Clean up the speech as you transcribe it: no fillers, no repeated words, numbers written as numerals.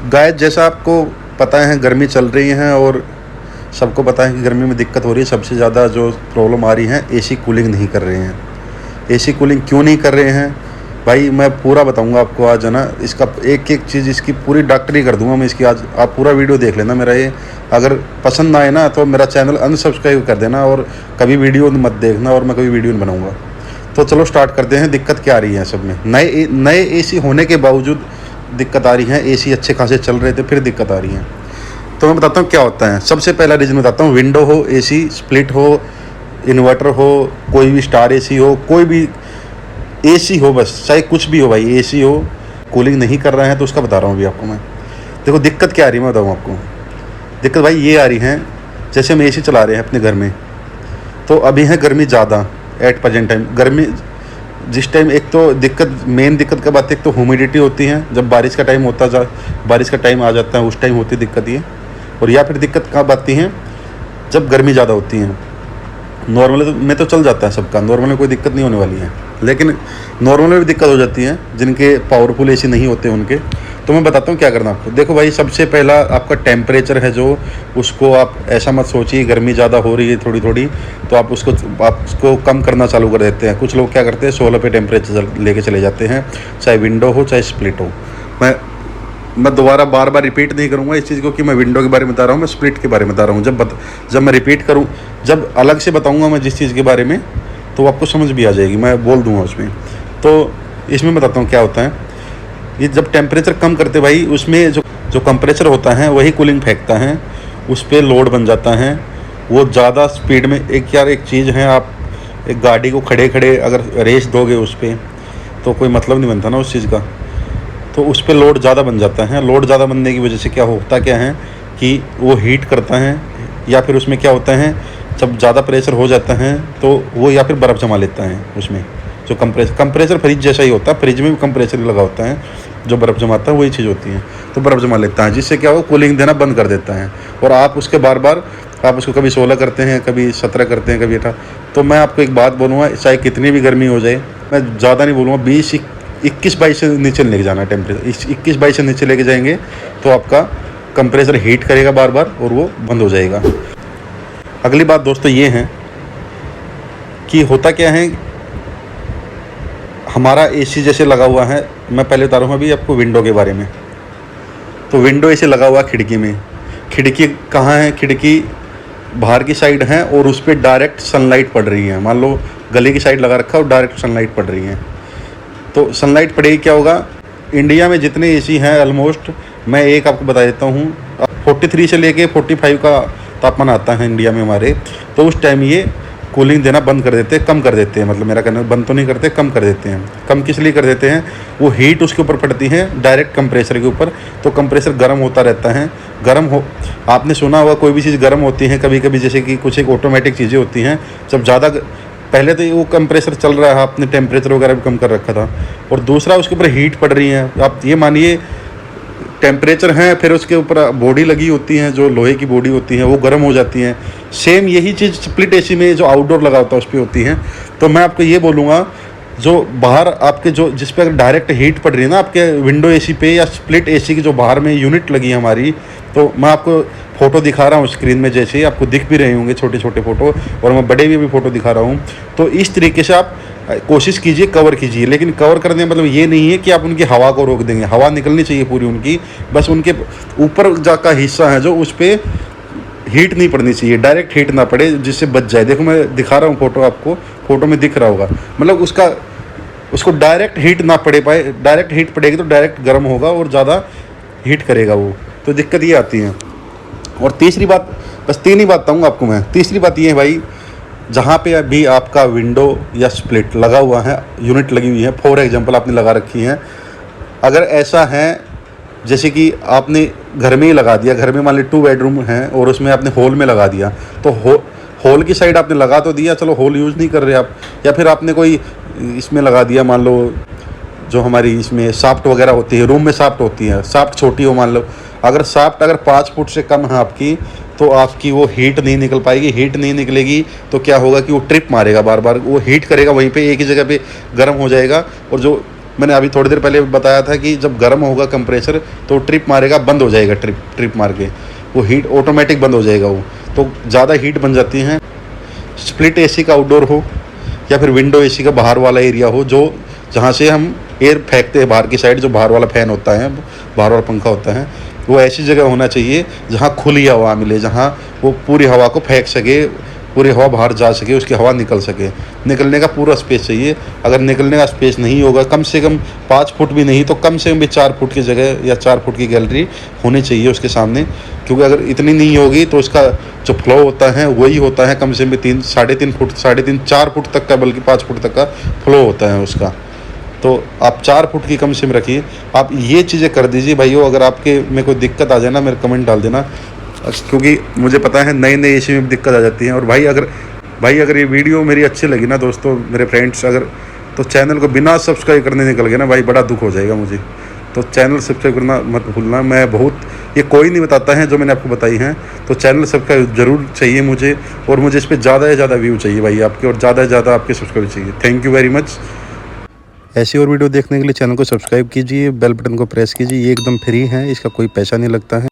Guys, जैसा आपको पता है गर्मी चल रही है और सबको पता है कि गर्मी में दिक्कत हो रही है। सबसे ज़्यादा जो प्रॉब्लम आ रही है, एसी कूलिंग नहीं कर रहे हैं। एसी कूलिंग क्यों नहीं कर रहे हैं भाई, मैं पूरा बताऊंगा आपको आज, है ना। इसका एक एक चीज़, इसकी पूरी डॉक्टरी कर दूंगा मैं इसकी। आज आप पूरा वीडियो देख लेना मेरा ये। अगर पसंद ना आए ना तो मेरा चैनल अनसब्सक्राइब कर देना और कभी वीडियो मत देखना और मैं कभी वीडियो नहीं बनाऊँगा। तो चलो स्टार्ट करते हैं। दिक्कत क्या आ रही है सब में। नए एसी होने के बावजूद दिक्कत आ रही है। एसी अच्छे खासे चल रहे थे फिर दिक्कत आ रही है। तो मैं बताता हूँ क्या होता है। सबसे पहला रीज़न बताता हूँ। विंडो हो, एसी स्प्लिट हो, इन्वर्टर हो, कोई भी स्टार एसी हो, कोई भी एसी हो, बस चाहे कुछ भी हो भाई, एसी हो, कूलिंग नहीं कर रहा है तो उसका बता रहा हूँ अभी आपको मैं। देखो दिक्कत क्या आ रही है, मैं बताऊँ आपको। दिक्कत भाई ये आ रही है, जैसे हम एसी चला रहे हैं अपने घर में, तो अभी है गर्मी ज़्यादा एट प्रेजेंट टाइम। गर्मी जिस टाइम, एक तो दिक्कत, मेन दिक्कत का बात, एक तो ह्यूमिडिटी होती है। जब बारिश का टाइम बारिश का टाइम आ जाता है, उस टाइम होती दिक्कत ये। और या फिर दिक्कत कब आती है, जब गर्मी ज़्यादा होती है। नॉर्मली में तो चल जाता है सबका, नॉर्मल में कोई दिक्कत नहीं होने वाली है, लेकिन नॉर्मल में भी दिक्कत हो जाती है जिनके पावरफुल एसी नहीं होते उनके। तो मैं बताता हूँ क्या करना आपको। देखो भाई, सबसे पहला आपका टेम्परेचर है जो, उसको आप ऐसा मत सोचिए गर्मी ज़्यादा हो रही है थोड़ी थोड़ी तो आप उसको कम करना चालू कर देते हैं। कुछ लोग क्या करते हैं, 16 पे टेम्परेचर लेके चले जाते हैं, चाहे विंडो हो चाहे स्प्लिट हो। मैं दोबारा बार बार रिपीट नहीं करूँगा इस चीज़ को कि मैं विंडो के बारे में बता रहा हूँ, मैं स्प्लिट के बारे में बता रहा हूँ। जब मैं रिपीट करूँ, जब अलग से बताऊँगा मैं जिस चीज़ के बारे में, तो आपको समझ भी आ जाएगी, मैं बोल दूँगा उसमें। तो इसमें बताता हूँ क्या होता है। ये जब टेम्परेचर कम करते भाई, उसमें जो कंप्रेसर होता है वही कूलिंग फेंकता है, उस पर लोड बन जाता है। वो ज़्यादा स्पीड में, एक चीज़ है, आप एक गाड़ी को खड़े खड़े अगर रेस दोगे उस पर, तो कोई मतलब नहीं बनता ना उस चीज़ का। तो उस पर लोड ज़्यादा बन जाता है। लोड ज़्यादा बनने की वजह से क्या होता क्या है कि वो हीट करता है, या फिर उसमें क्या होता है, जब ज़्यादा प्रेशर हो जाता है तो वो या फिर बर्फ़ जमा लेता है उसमें। जो कंप्रेसर फ्रिज जैसा ही होता है, फ्रिज में भी कंप्रेसर लगा होता है, जो बर्फ़ जमाता है वही चीज़ होती है। तो बर्फ़ जमा लेता है, जिससे क्या हो, कूलिंग देना बंद कर देता है। और आप उसके बार आप उसको कभी 16 करते हैं, कभी 17 करते हैं, कभी 18। तो मैं आपको एक बात बोलूँगा, चाहे कितनी भी गर्मी हो जाए, मैं ज़्यादा नहीं बोलूँगा, 21-22 से नीचे लेके जाना है टेम्परेचर। 21-22 से नीचे लेके जाएंगे तो आपका कंप्रेसर हीट करेगा बार बार और वो बंद हो जाएगा। अगली बात दोस्तों ये है कि होता क्या है, हमारा एसी जैसे लगा हुआ है। मैं पहले बता रहा हूँ अभी आपको विंडो के बारे में। तो विंडो एसी लगा हुआ खिड़की में। खिड़की कहाँ है, खिड़की बाहर की साइड है और उस पर डायरेक्ट सनलाइट पड़ रही है। मान लो गली की साइड लगा रखा है और डायरेक्ट सनलाइट पड़ रही है। तो सनलाइट पड़ेगी, क्या होगा, इंडिया में जितने एसी हैं ऑलमोस्ट, मैं एक आपको बता देता हूँ, 43 से लेके 45 का तापमान आता है इंडिया में हमारे। तो उस टाइम ये कूलिंग देना बंद कर देते हैं, कम कर देते हैं। मतलब मेरा कहना, बंद तो नहीं करते, कम कर देते हैं। कम किस लिए कर देते हैं, वो हीट उसके ऊपर पड़ती है डायरेक्ट कंप्रेसर के ऊपर। तो कंप्रेसर गर्म होता रहता है। आपने सुना होगा कोई भी चीज़ गर्म होती है कभी कभी, जैसे कि कुछ एक ऑटोमेटिक चीज़ें होती हैं। जब ज़्यादा, पहले तो वो कंप्रेसर चल रहा है, आपने टेम्परेचर वगैरह भी कम कर रखा था, और दूसरा उसके ऊपर हीट पड़ रही है। आप ये मानिए टेम्परेचर है, फिर उसके ऊपर बॉडी लगी होती है, जो लोहे की बॉडी होती है, वो गर्म हो जाती है। सेम यही चीज़ स्प्लिट एसी में जो आउटडोर लगा होता है उस पर होती है। तो मैं आपको ये बोलूँगा, जो बाहर आपके जिस पे अगर डायरेक्ट हीट पड़ रही है ना आपके विंडो एसी पे या स्प्लिट एसी की जो बाहर में यूनिट लगी है हमारी, तो मैं आपको फ़ोटो दिखा रहा हूँ स्क्रीन में, जैसे ही आपको दिख भी रहे होंगे छोटे छोटे फ़ोटो, और मैं बड़े भी फ़ोटो दिखा रहा हूँ। तो इस तरीके से आप कोशिश कीजिए, कवर कीजिए। लेकिन कवर करने मतलब ये नहीं है कि आप उनकी हवा को रोक देंगे। हवा निकलनी चाहिए पूरी उनकी, बस उनके ऊपर का हिस्सा है जो, उस पर हीट नहीं पड़नी चाहिए, डायरेक्ट हीट ना पड़े, जिससे बच जाए। देखो मैं दिखा रहा हूँ फ़ोटो, आपको फ़ोटो में दिख रहा होगा। मतलब उसको डायरेक्ट हीट ना पड़े पाए। डायरेक्ट हीट पड़ेगी तो डायरेक्ट गर्म होगा और ज़्यादा हीट करेगा वो। तो दिक्कत ये आती है। और तीसरी बात, बस 3 ही बात बताऊँगा आपको मैं। तीसरी बात ये है भाई, जहाँ पे अभी आपका विंडो या स्प्लिट लगा हुआ है, यूनिट लगी हुई है, फॉर एग्जांपल आपने लगा रखी है, अगर ऐसा है जैसे कि आपने घर में ही लगा दिया, घर में मान ली 2 बेडरूम है और उसमें आपने हॉल में लगा दिया, तो हॉल की साइड आपने लगा तो दिया, चलो हॉल यूज़ नहीं कर रहे आप, या फिर आपने कोई इसमें लगा दिया, मान लो जो हमारी इसमें साफ्ट वगैरह होती है, रूम में साफ्ट होती है, साफ्ट छोटी हो मान लो, अगर साफ्ट अगर 5 फुट से कम है आपकी, तो आपकी वो हीट नहीं निकल पाएगी। हीट नहीं निकलेगी तो क्या होगा कि वो ट्रिप मारेगा, बार बार वो हीट करेगा, वहीं पे एक ही जगह पे गर्म हो जाएगा, और जो मैंने अभी थोड़ी देर पहले बताया था कि जब गर्म होगा कंप्रेसर तो ट्रिप मारेगा, बंद हो जाएगा, ट्रिप मार के वो हीट ऑटोमेटिक बंद हो जाएगा वो, तो ज़्यादा हीट बन जाती है। स्प्लिट एसी का आउटडोर हो या फिर विंडो एसी का बाहर वाला एरिया हो, जो जहाँ से हम एयर फेंकते हैं बाहर की साइड, जो बाहर वाला फ़ैन होता है, बाहर वाला पंखा होता है, वो ऐसी जगह होना चाहिए जहाँ खुली हवा मिले, जहाँ वो पूरी हवा को फेंक सके, पूरी हवा बाहर जा सके, उसकी हवा निकल सके, निकलने का पूरा स्पेस चाहिए। अगर निकलने का स्पेस नहीं होगा, कम से कम 5 फुट भी नहीं तो कम से कम भी 4 फुट की जगह या 4 फुट की गैलरी होनी चाहिए उसके सामने, क्योंकि अगर इतनी नहीं होगी तो उसका जो फ्लो होता है वही होता है कम से कम 4 फुट तक का, बल्कि 5 फुट तक का फ्लो होता है उसका। तो आप 4 फुट की कम से कम रखिए। आप ये चीज़ें कर दीजिए भाइयों। अगर आपके में कोई दिक्कत आ जाए ना, मेरे कमेंट डाल देना, क्योंकि मुझे पता है नए नए एसी में दिक्कत आ जाती है। और भाई अगर ये वीडियो मेरी अच्छी लगी ना दोस्तों, मेरे फ्रेंड्स, अगर तो चैनल को बिना सब्सक्राइब करने निकल गया ना भाई, बड़ा दुख हो जाएगा मुझे। तो चैनल सब्सक्राइब करना मत भूलना। मैं बहुत, ये कोई नहीं बताता है जो मैंने आपको बताई हैं, तो चैनल सब्सक्राइब ज़रूर चाहिए मुझे, और मुझे इस पर ज़्यादा से ज़्यादा व्यू चाहिए भाई आपके, और ज़्यादा से ज़्यादा आपके सब्सक्राइब चाहिए। Thank you very much. ऐसी और वीडियो देखने के लिए चैनल को सब्सक्राइब कीजिए, बेल बटन को प्रेस कीजिए। ये एकदम फ्री है, इसका कोई पैसा नहीं लगता है।